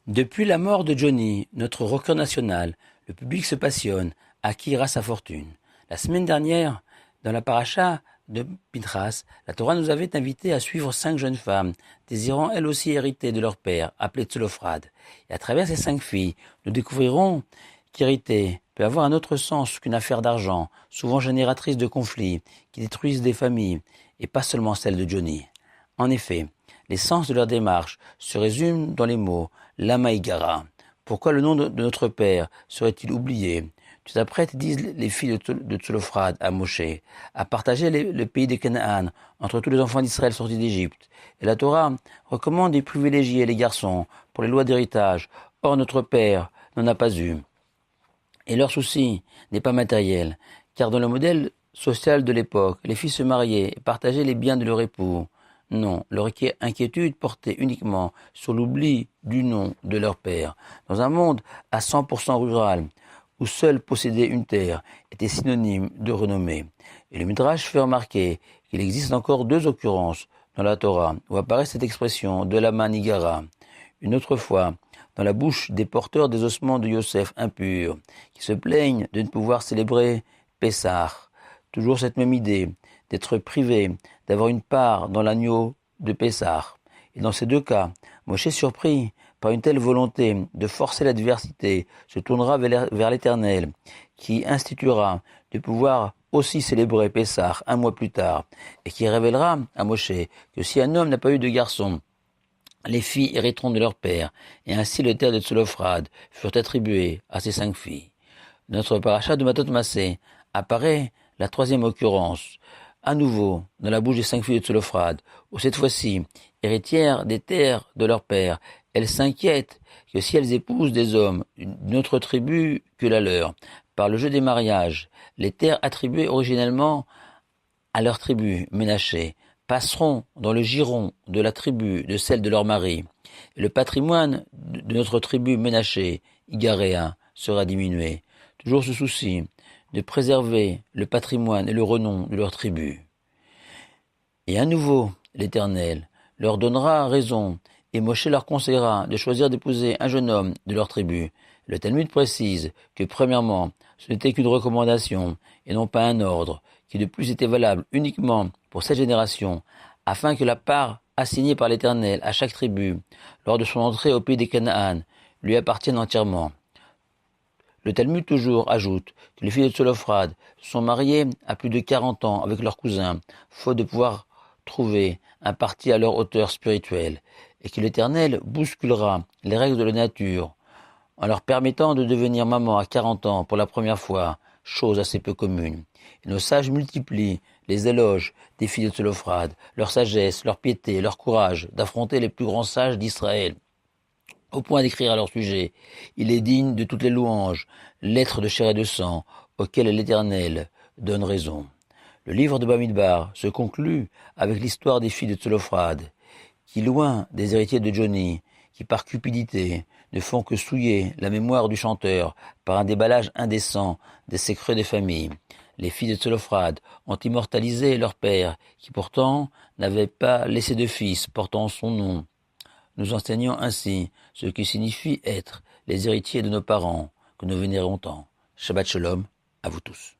Depuis la mort de Johnny, notre rocker national, le public se passionne, à qui ira sa fortune. La semaine dernière, dans la paracha de Pinchas, la Torah nous avait invités à suivre 5 jeunes femmes, désirant elles aussi hériter de leur père, appelé Tzelophrad. Et à travers ces 5 filles, nous découvrirons qu'hériter peut avoir un autre sens qu'une affaire d'argent, souvent génératrice de conflits, qui détruisent des familles, et pas seulement celle de Johnny. En effet, l'essence de leur démarche se résume dans les mots « Lama Igara ». Pourquoi le nom de notre père serait-il oublié? Tu t'apprêtes, disent les filles de Tzelophrad à Moshe, à partager le pays de Canaan entre tous les enfants d'Israël sortis d'Égypte. Et la Torah recommande de privilégier les garçons pour les lois d'héritage. Or notre père n'en a pas eu. Et leur souci n'est pas matériel, car dans le modèle social de l'époque, les filles se mariaient et partageaient les biens de leur époux. Non, leur inquiétude portait uniquement sur l'oubli du nom de leur père. Dans un monde à 100% rural, où seul posséder une terre était synonyme de renommée. Et le Midrash fait remarquer qu'il existe encore 2 occurrences dans la Torah où apparaît cette expression de la manigara. Une autre fois, dans la bouche des porteurs des ossements de Yosef impurs, qui se plaignent de ne pouvoir célébrer Pessah. Toujours cette même idée, d'être privé, d'avoir une part dans l'agneau de Pessah. Et dans ces 2 cas, Moshe, surpris par une telle volonté de forcer l'adversité, se tournera vers l'Éternel, qui instituera de pouvoir aussi célébrer Pessah 1 mois plus tard, et qui révélera à Moshe que si un homme n'a pas eu de garçon, les filles hériteront de leur père, et ainsi les terres de Tzelophrad furent attribuées à ces 5 filles. Dans notre paracha de Matot Massé apparaît la 3e occurrence, à nouveau dans la bouche des 5 filles de Tzelophrad, où cette fois-ci, héritières des terres de leur père, elles s'inquiètent que si elles épousent des hommes d'une autre tribu que la leur, par le jeu des mariages, les terres attribuées originellement à leur tribu, Ménaché, passeront dans le giron de la tribu de celle de leur mari. Et le patrimoine de notre tribu Ménaché, Igaréa, sera diminué. Toujours ce souci de préserver le patrimoine et le renom de leur tribu. Et à nouveau, l'Éternel leur donnera raison, et Moshe leur conseillera de choisir d'épouser un jeune homme de leur tribu. Le Talmud précise que, premièrement, ce n'était qu'une recommandation, et non pas un ordre, qui de plus était valable uniquement pour cette génération, afin que la part assignée par l'Éternel à chaque tribu, lors de son entrée au pays des Canaan, lui appartienne entièrement. Le Talmud toujours ajoute que les filles de Tzelophrad sont mariées à plus de 40 ans avec leurs cousins, faute de pouvoir trouver un parti à leur hauteur spirituelle, et que l'Éternel bousculera les règles de la nature en leur permettant de devenir maman à 40 ans pour la première fois, chose assez peu commune. Et nos sages multiplient les éloges des filles de Tzelophrad, leur sagesse, leur piété, leur courage d'affronter les plus grands sages d'Israël. Au point d'écrire à leur sujet, il est digne de toutes les louanges, l'être de chair et de sang, auquel l'Éternel donne raison. Le livre de Bamidbar se conclut avec l'histoire des filles de Tzelophrad, qui, loin des héritiers de Johnny, qui par cupidité ne font que souiller la mémoire du chanteur par un déballage indécent des secrets des familles. Les filles de Tzelophrad ont immortalisé leur père, qui pourtant n'avait pas laissé de fils portant son nom. Nous enseignons ainsi ce qui signifie être les héritiers de nos parents, que nous vénérons tant. Shabbat Shalom à vous tous.